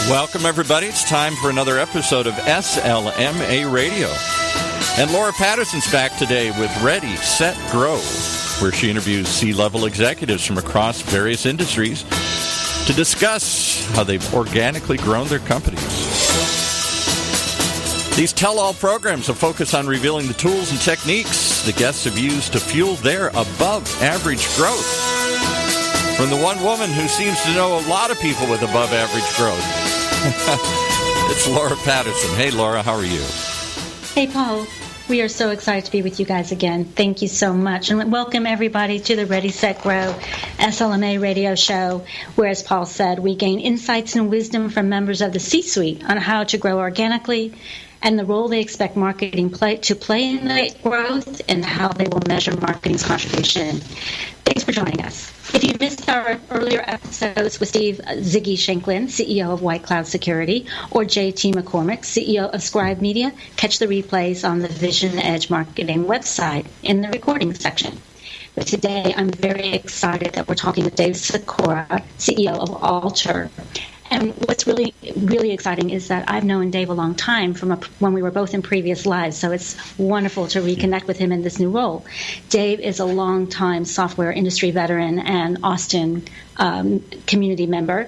Welcome, everybody. It's time for another episode of SLMA Radio. And Laura Patterson's back today with Ready, Set, Grow, where she interviews C-level executives from across various industries to discuss how they've organically grown their companies. These tell-all programs will focus on revealing the tools and techniques the guests have used to fuel their above-average growth. From the one woman who seems to know a lot of people with above-average growth. It's Laura Patterson. Hey, Laura, how are you? Hey, Paul. We are so excited to be with you guys again. Thank you so much. And welcome, everybody, to the Ready, Set, Grow SLMA radio show, where, as Paul said, we gain insights and wisdom from members of the C-suite on how to grow organically and the role they expect marketing to play in that growth and how they will measure marketing's contribution. Thanks for joining us. If you missed our earlier episodes with Steve Ziggy Shanklin, CEO of White Cloud Security, or JT McCormick, CEO of Scribe Media, catch the replays on the Vision Edge Marketing website in the recording section. But today, I'm very excited that we're talking with Dave Sikora, CEO of Altr. And what's really, really exciting is that I've known Dave a long time from when we were both in previous lives, so it's wonderful to reconnect with him in this new role. Dave is a long-time software industry veteran and Austin community member.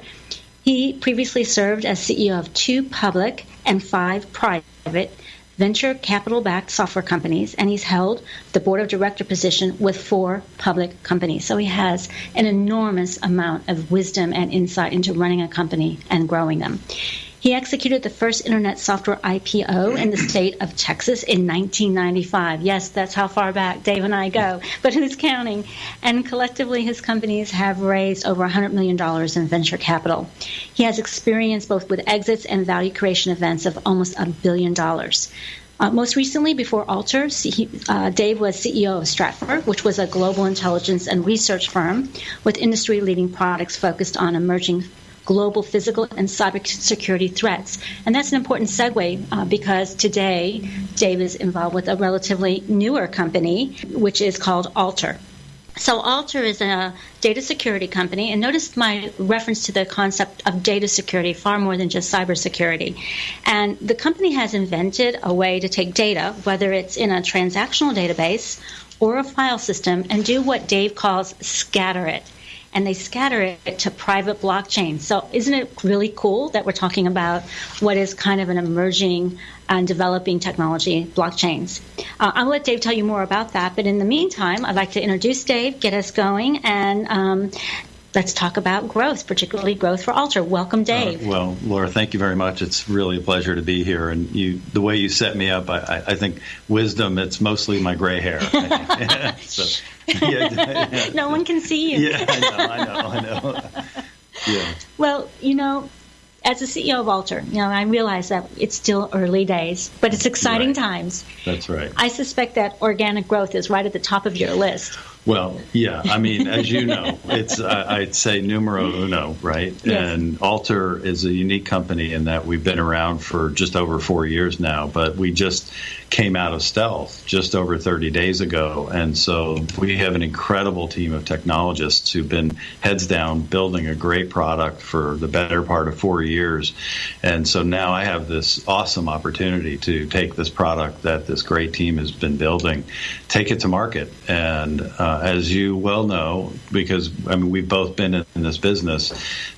He previously served as CEO of 2 public and 5 private venture capital-backed software companies, and he's held the board of director position with 4 public companies. So he has an enormous amount of wisdom and insight into running a company and growing them. He executed the first Internet Software IPO in the state of Texas in 1995. Yes, that's how far back Dave and I go, but who's counting? And collectively, his companies have raised over $100 million in venture capital. He has experience both with exits and value creation events of almost $1 billion. Most recently, before Altr, Dave was CEO of Stratfor, which was a global intelligence and research firm with industry-leading products focused on emerging global physical and cybersecurity threats. And that's an important segue because today Dave is involved with a relatively newer company, which is called Altr. So Altr is a data security company, and notice my reference to the concept of data security far more than just cybersecurity. And the company has invented a way to take data, whether it's in a transactional database or a file system, and do what Dave calls scatter it. And they scatter it to private blockchains. So isn't it really cool that we're talking about what is kind of an emerging and developing technology, blockchains? I'll let Dave tell you more about that. But in the meantime, I'd like to introduce Dave, get us going, and let's talk about growth, particularly growth for Altr. Welcome, Dave. Well, Laura, thank you very much. It's really a pleasure to be here. And the way you set me up, I think wisdom, it's mostly my gray hair. So, yeah. No one can see you. Yeah, I know. Yeah. Well, as the CEO of Altr, I realize that it's still early days, but it's exciting times. That's right. I suspect that organic growth is right at the top of your list. Well, yeah. I mean, as you know, it's I'd say numero uno, right? Yes. And Altr is a unique company in that we've been around for just over 4 years now, but we just came out of stealth just over 30 days ago. And so we have an incredible team of technologists who've been heads down building a great product for the better part of 4 years. And so now I have this awesome opportunity to take this product that this great team has been building, take it to market. And as you well know, because we've both been in this business,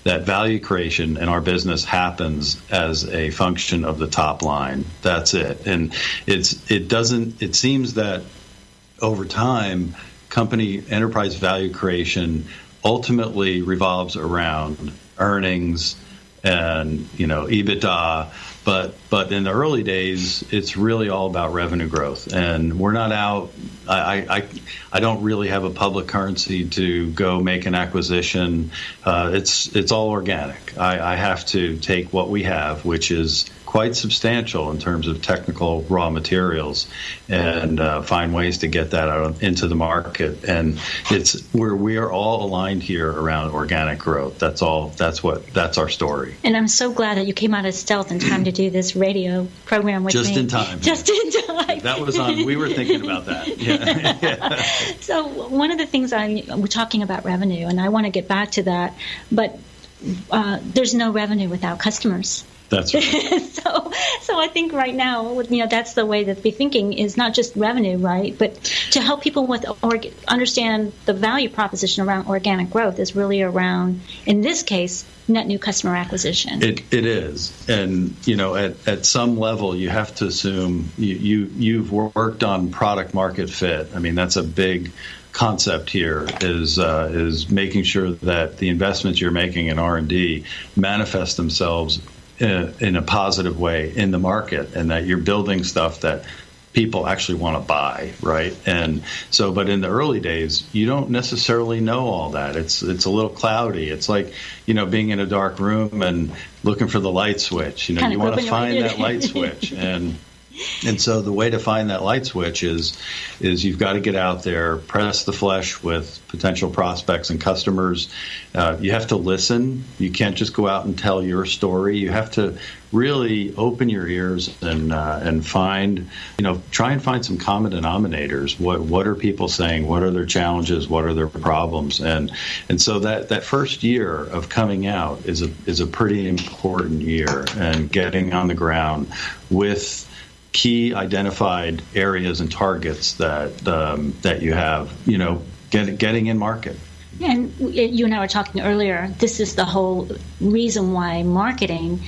that value creation in our business happens as a function of the top line. That's it. And it seems that over time, company enterprise value creation ultimately revolves around earnings and EBITDA. But in the early days, it's really all about revenue growth, and we're not out. I don't really have a public currency to go make an acquisition. It's all organic. I have to take what we have, which is quite substantial in terms of technical raw materials, and find ways to get that out into the market. And it's where we are all aligned here around organic growth. That's our story. And I'm so glad that you came out of stealth in time to do this radio program with Just me. in time. Just in time. That was on. We were thinking about that. Yeah. So one of the things we're talking about revenue, and I want to get back to that, but there's no revenue without customers. That's right. So I think right now, that's the way that to be thinking is not just revenue, right? But to help people understand the value proposition around organic growth is really around, in this case, net new customer acquisition. It is, and at some level, you have to assume you've worked on product market fit. I mean, that's a big concept here is making sure that the investments you're making in R&D manifest themselves in a positive way in the market, and that you're building stuff that people actually want to buy, right? And so, but in the early days, you don't necessarily know all that. It's a little cloudy. It's like, being in a dark room and looking for the light switch. You want to find that light switch. And so the way to find that light switch is you've got to get out there, press the flesh with potential prospects and customers. You have to listen. You can't just go out and tell your story. You have to really open your ears and find, try and find some common denominators. What are people saying? What are their challenges? What are their problems? And so that first year of coming out is a pretty important year, and getting on the ground with key identified areas and targets that you have, getting in market. And you and I were talking earlier, this is the whole reason why marketing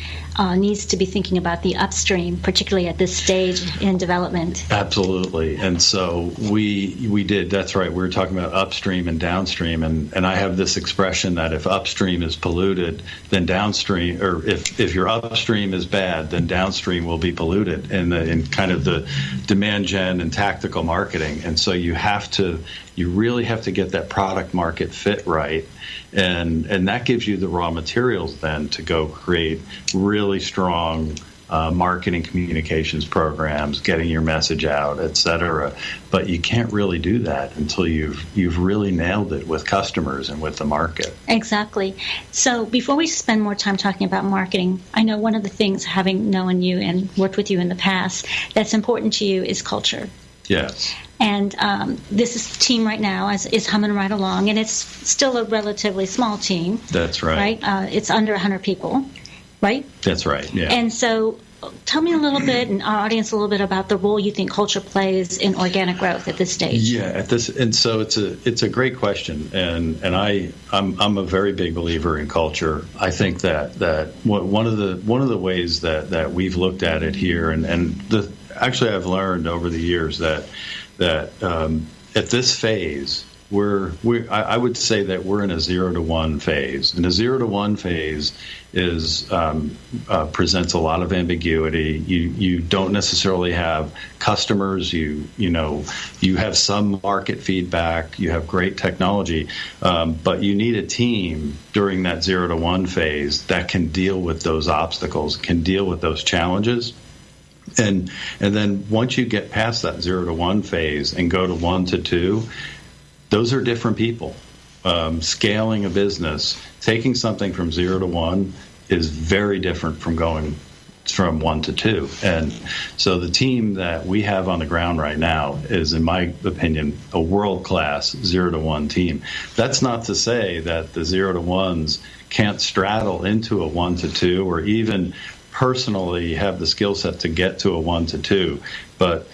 needs to be thinking about the upstream, particularly at this stage in development. Absolutely. And so we did, that's right, we were talking about upstream and downstream, and I have this expression that if upstream is polluted, then downstream, or if your upstream is bad, then downstream will be polluted in kind of the demand gen and tactical marketing. And so you really have to get that product market fit right. And that gives you the raw materials then to go create really strong marketing communications programs, getting your message out, et cetera. But you can't really do that until you've really nailed it with customers and with the market. Exactly. So before we spend more time talking about marketing, I know one of the things, having known you and worked with you in the past, that's important to you is culture. Yes. And this team right now is humming right along, and it's still a relatively small team. That's right. Right? It's under 100 people, right? That's right, yeah. And so tell me a little bit, and our audience a little bit, about the role you think culture plays in organic growth at this stage. Yeah, and so it's a great question, and I'm a very big believer in culture. I think that one of the ways that we've looked at it here, actually I've learned over the years that at this phase, I would say that we're in a 0 to 1 phase, and a 0 to 1 phase presents a lot of ambiguity. You don't necessarily have customers. You have some market feedback. You have great technology, but you need a team during that 0 to 1 phase that can deal with those obstacles, can deal with those challenges. And then once you get past that 0 to 1 phase and go to 1 to 2, those are different people. Scaling a business, taking something from 0 to 1 is very different from going from 1 to 2. And so the team that we have on the ground right now is, in my opinion, a world-class 0 to 1 team. That's not to say that the 0 to 1s can't straddle into a 1 to 2 or even personally have the skill set to get to a 1 to 2, but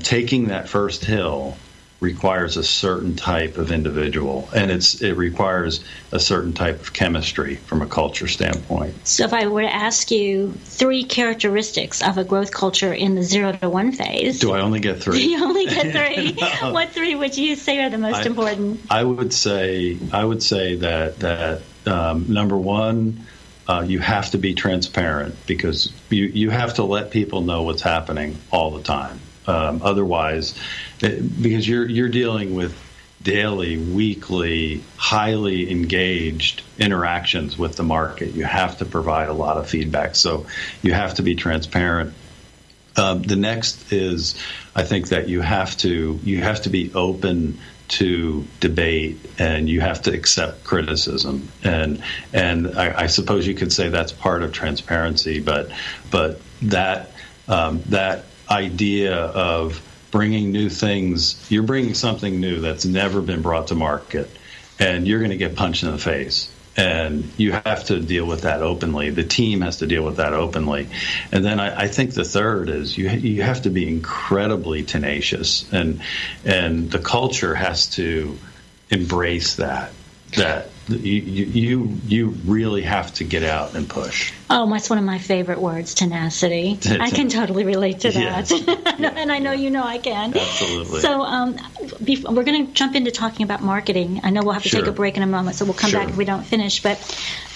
taking that first hill requires a certain type of individual, and it requires a certain type of chemistry from a culture standpoint. So if I were to ask you 3 characteristics of a growth culture in the 0 to 1 phase. Do I only get 3? You only get 3. No. What 3 would you say are the most important? I would say that number 1, you have to be transparent, because you have to let people know what's happening all the time. Otherwise, because you're dealing with daily, weekly, highly engaged interactions with the market, you have to provide a lot of feedback. So you have to be transparent. The next is, I think that you have to be open to debate, and you have to accept criticism, and I suppose you could say that's part of transparency, but that idea of bringing new things, you're bringing something new that's never been brought to market, and you're going to get punched in the face. And you have to deal with that openly. The team has to deal with that openly. And then I think the third is you have to be incredibly tenacious, and the culture has to embrace that you really have to get out and push. Oh, that's one of my favorite words, tenacity. I can totally relate to that. Yeah. And I know you know I can. Absolutely. So we're going to jump into talking about marketing. I know we'll have to take a break in a moment, so we'll come back if we don't finish. But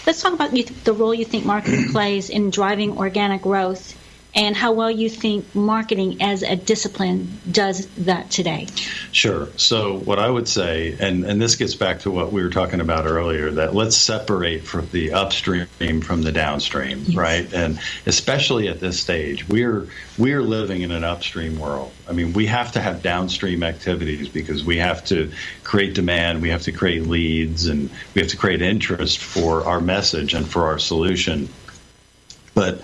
let's talk about the role you think marketing plays in driving organic growth, and how well you think marketing as a discipline does that today. Sure. So what I would say, and this gets back to what we were talking about earlier, that let's separate from the upstream from the downstream, yes. Right? And especially at this stage, we're living in an upstream world. I mean, we have to have downstream activities because we have to create demand, we have to create leads, and we have to create interest for our message and for our solution. But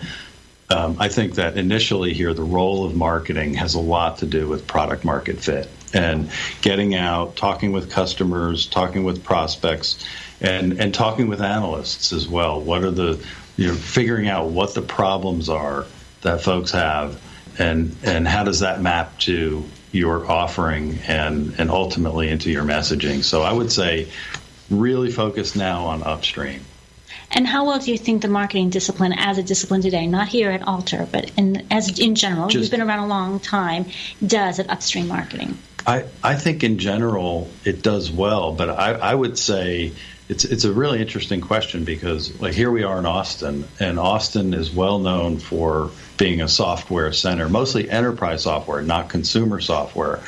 I think that initially here, the role of marketing has a lot to do with product market fit and getting out, talking with customers, talking with prospects, and talking with analysts as well. What are figuring out what the problems are that folks have, and how does that map to your offering and ultimately into your messaging. So I would say really focus now on upstream. And how well do you think the marketing discipline as a discipline today, not here at Altr, but in general, you've been around a long time, does at upstream marketing? I think in general it does well, but I would say it's a really interesting question because like here we are in Austin, and Austin is well known for being a software center, mostly enterprise software, not consumer software.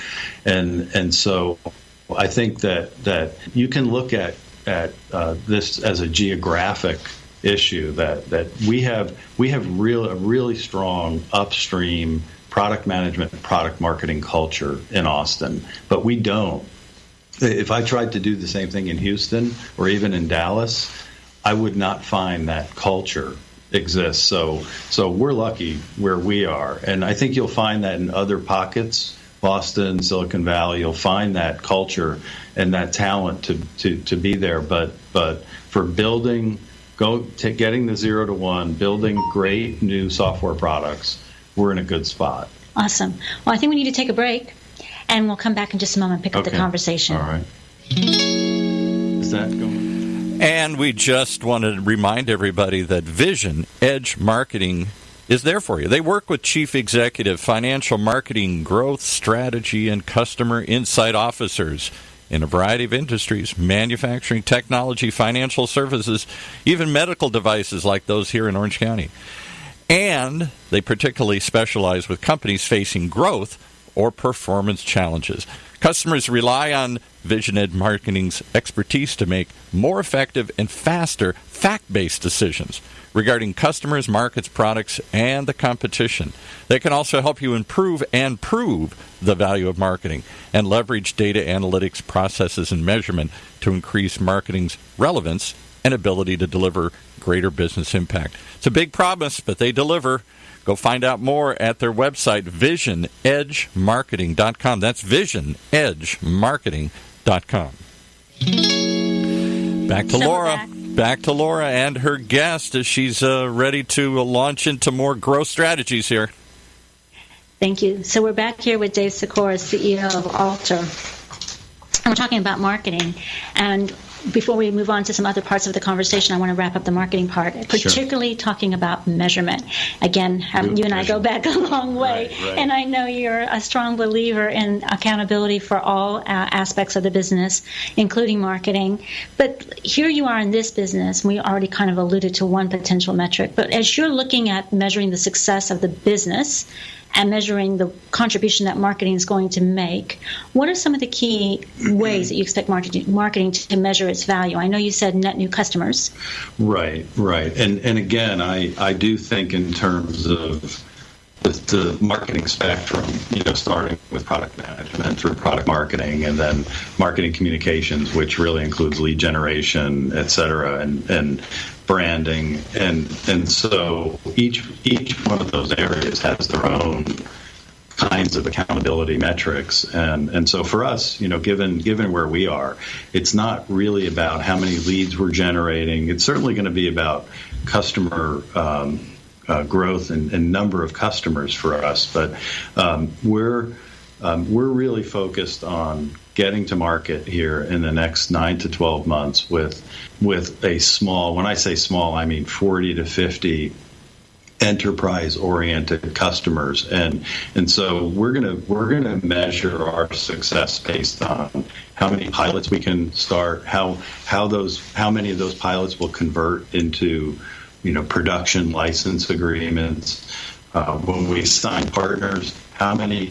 And so I think that you can look at this as a geographic issue, that we have a really strong upstream product management, product marketing culture in Austin, but we don't. If I tried to do the same thing in Houston or even in Dallas, I would not find that culture exists. So we're lucky where we are, and I think you'll find that in other pockets. Boston, Silicon Valley, you'll find that culture and that talent to be there. But for getting the 0 to 1, building great new software products, we're in a good spot. Awesome. Well, I think we need to take a break, and we'll come back in just a moment and pick up the conversation. All right. Is that going? And we just want to remind everybody that Vision Edge Marketing is there for you. They work with chief executive, financial marketing, growth strategy, and customer insight officers in a variety of industries: manufacturing, technology, financial services, even medical devices like those here in Orange County. And they particularly specialize with companies facing growth or performance challenges. Customers rely on Vision Edge Marketing's expertise to make more effective and faster fact-based decisions regarding customers, markets, products, and the competition. They can also help you improve and prove the value of marketing and leverage data analytics processes and measurement to increase marketing's relevance and ability to deliver greater business impact. It's a big promise, but they deliver. Go find out more at their website, visionedgemarketing.com. That's visionedgemarketing.com. Back to Laura. Back to Laura and her guest as she's ready to launch into more growth strategies here. Thank you. So we're back here with Dave Sikora, CEO of Altr. And we're talking about marketing. And before we move on to some other parts of the conversation, I want to wrap up the marketing part, particularly talking about measurement. Again, you and I go back a long way, right. And I know you're a strong believer in accountability for all aspects of the business, including marketing. But here you are in this business, we already kind of alluded to one potential metric, but as you're looking at measuring the success of the business and measuring the contribution that marketing is going to make, what are some of the key ways that you expect marketing to measure its value? I know you said net new customers. Right. And again, I do think in terms of the marketing spectrum, starting with product management through product marketing and then marketing communications, which really includes lead generation, et cetera, and branding, and so each one of those areas has their own kinds of accountability metrics. And so for us, given where we are, it's not really about how many leads we're generating. It's certainly going to be about customer growth and number of customers for us. But we're really focused on getting to market here in the next 9 to 12 months with a small, when I say small, I mean 40 to 50 enterprise-oriented customers, and so we're gonna measure our success based on how many pilots we can start, how many of those pilots will convert into production license agreements. When we sign partners, how many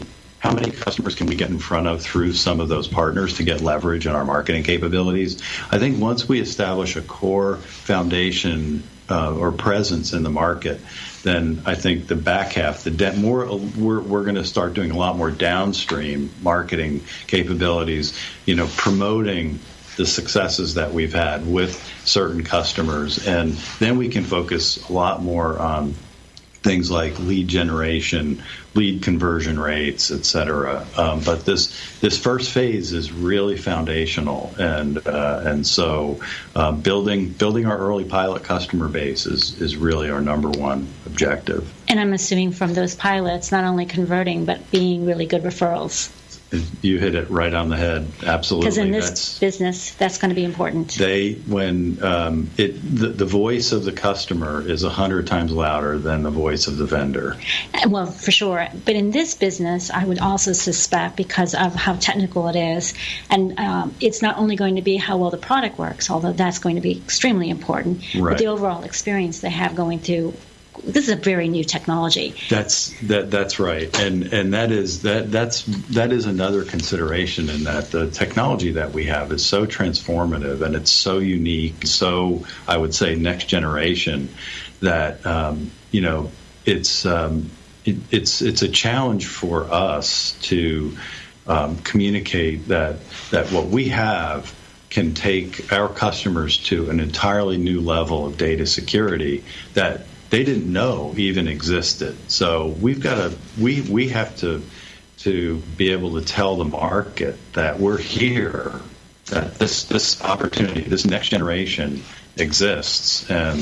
customers can we get in front of through some of those partners to get leverage in our marketing capabilities? I think once we establish a core foundation or presence in the market, then I think the back half, we're going to start doing a lot more downstream marketing capabilities, promoting the successes that we've had with certain customers, and then we can focus a lot more on things like lead generation, lead conversion rates, et cetera. But this first phase is really foundational, and so building our early pilot customer base is really our number one objective. And I'm assuming from those pilots, not only converting, but being really good referrals. You hit it right on the head. Absolutely. Because in this business, that's going to be important. The voice of the customer is 100 times louder than the voice of the vendor. Well, for sure. But in this business, I would also suspect, because of how technical it is, and it's not only going to be how well the product works, although that's going to be extremely important, right, but the overall experience they have going through. This is a very new technology. That's right, and that is another consideration, in that the technology that we have is so transformative and it's so unique, so I would say next generation, that it's a challenge for us to communicate that what we have can take our customers to an entirely new level of data security that they didn't know even existed. So we have to be able to tell the market that we're here, that this opportunity, this next generation exists, and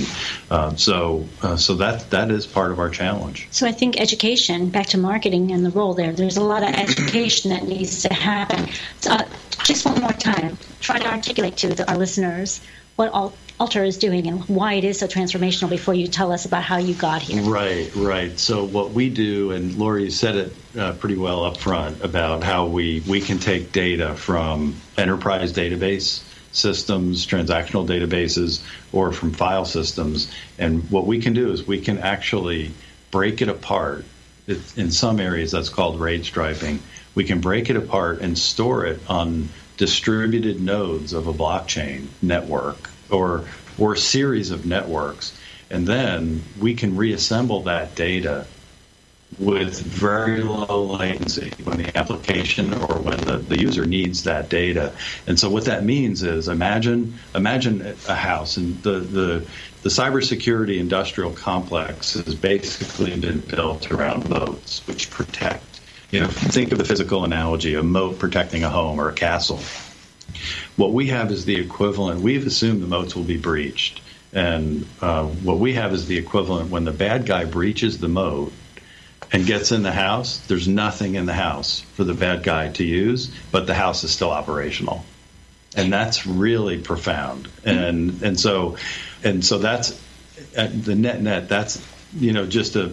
so that is part of our challenge. So I think education, back to marketing and the role there's a lot of education that needs to happen. So, just one more time, try to articulate to our listeners what Altr is doing and why it is so transformational before you tell us about how you got here. Right. So what we do, and Lori said it pretty well up front, about how we can take data from enterprise database systems, transactional databases, or from file systems, and what we can do is we can actually break it apart. In some areas that's called RAID striping. We can break it apart and store it on distributed nodes of a blockchain network or a series of networks, and then we can reassemble that data with very low latency when the application or when the user needs that data. And so what that means is, imagine a house, and the cybersecurity industrial complex has basically been built around moats which protect. Think of the physical analogy, a moat protecting a home or a castle. What we have is the equivalent. We've assumed the moats will be breached. And what we have is the equivalent. When the bad guy breaches the moat and gets in the house, there's nothing in the house for the bad guy to use, but the house is still operational. And that's really profound. And so that's the net. That's just a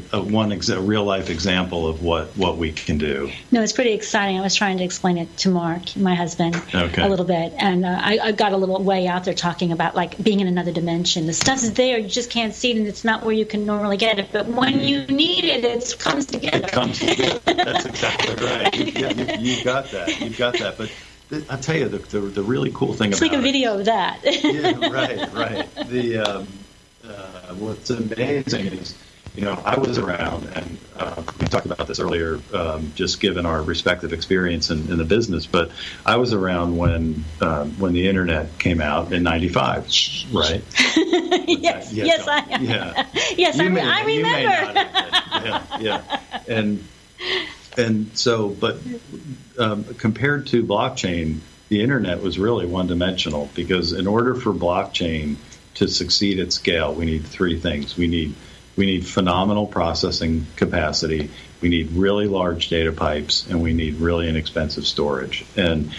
real life example of what we can do. No, it's pretty exciting. I was trying to explain it to Mark, my husband, okay, a little bit, and I got a little way out there talking about like being in another dimension. The stuff is there, you just can't see it, and it's not where you can normally get it. But when you need it, it comes together. It comes together. That's exactly right. You got that. You got that. But I'll tell you, the really cool thing it's about like a video of that. Yeah, right. What's amazing is, I was around, and we talked about this earlier, just given our respective experience in the business, but I was around when the Internet came out in '95, right? Yes, I am. Yeah. Yes, I remember. You may not have been. Yeah. And so, but compared to blockchain, the internet was really one-dimensional, because in order for blockchain to succeed at scale, we need three things. We need phenomenal processing capacity, we need really large data pipes, and we need really inexpensive storage. And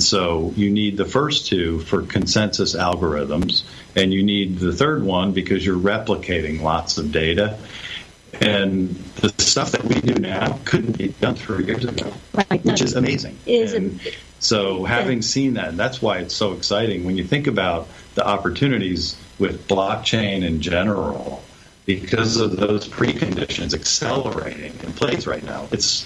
so you need the first two for consensus algorithms, and you need the third one because you're replicating lots of data. And the stuff that we do now couldn't be done 3 years ago, right, which is amazing. So having seen that, and that's why it's so exciting when you think about the opportunities with blockchain in general, because of those preconditions accelerating in place right now. It's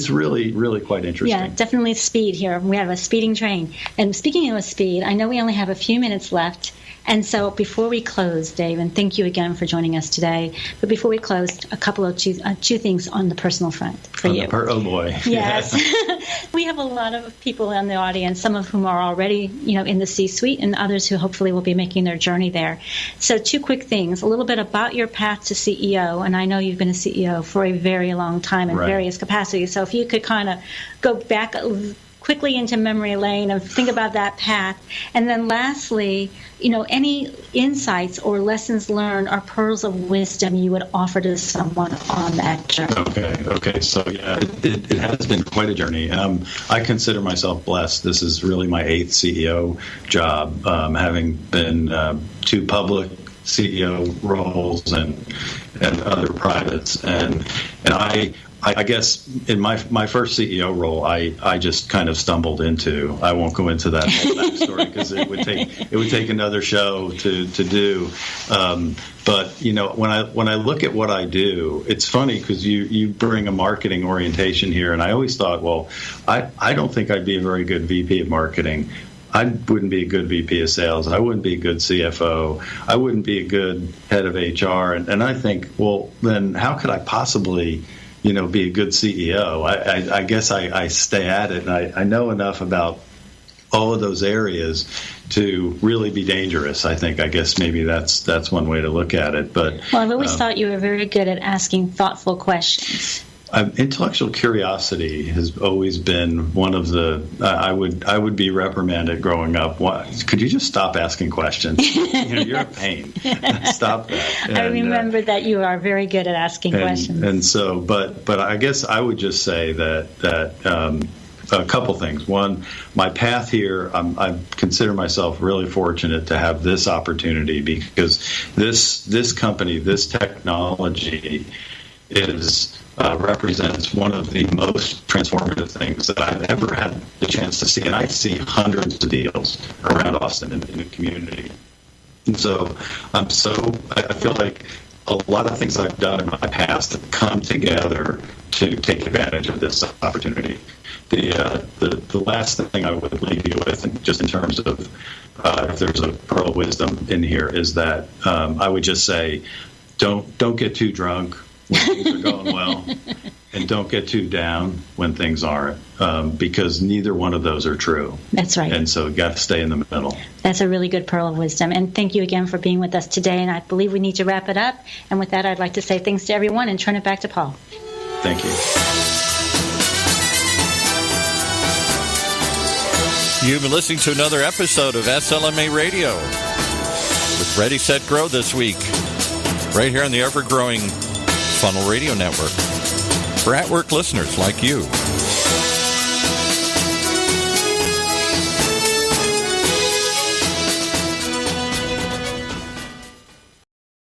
really, really quite interesting. Yeah, definitely speed here. We have a speeding train. And speaking of speed, I know we only have a few minutes left. And so before we close, Dave, and thank you again for joining us today, but before we close, a couple of two things on the personal front for you. Oh, boy. Yes. We have a lot of people in the audience, some of whom are already, in the C-suite, and others who hopefully will be making their journey there. So two quick things, a little bit about your path to CEO, and I know you've been a CEO for a very long time in various capacities. So if you could kind of go back quickly into memory lane and think about that path. And then lastly, any insights or lessons learned or pearls of wisdom you would offer to someone on that journey. Okay. So, yeah, it has been quite a journey. I consider myself blessed. This is really my 8th CEO job, having been 2 public CEO roles and other privates. And I guess in my first CEO role, I just kind of stumbled into. I won't go into that whole backstory because it would take another show to do. But when I look at what I do, it's funny because you bring a marketing orientation here, and I always thought, well, I don't think I'd be a very good VP of marketing. I wouldn't be a good VP of sales. I wouldn't be a good CFO. I wouldn't be a good head of HR. And I think, well, then how could I possibly be a good CEO? I guess I stay at it, and I know enough about all of those areas to really be dangerous. I guess maybe that's one way to look at it. But I've always thought you were very good at asking thoughtful questions. Intellectual curiosity has always been one of the. I would be reprimanded growing up. Could you just stop asking questions? You're a pain. Stop that. And, I remember that you are very good at asking questions. And so, but I guess I would just say that a couple things. One, my path here, I consider myself really fortunate to have this opportunity, because this company, this technology represents one of the most transformative things that I've ever had the chance to see. And I see hundreds of deals around Austin in the community. And so I feel like a lot of things I've done in my past have come together to take advantage of this opportunity. The last thing I would leave you with, just in terms of if there's a pearl of wisdom in here, is that I would just say, don't get too drunk when things are going well, and don't get too down when things aren't, because neither one of those are true. That's right. And so you got to stay in the middle. That's a really good pearl of wisdom. And thank you again for being with us today. And I believe we need to wrap it up. And with that, I'd like to say thanks to everyone and turn it back to Paul. Thank you. You've been listening to another episode of SLMA Radio with Ready, Set, Grow this week, right here on the ever-growing Funnel Radio Network, for at-work listeners like you.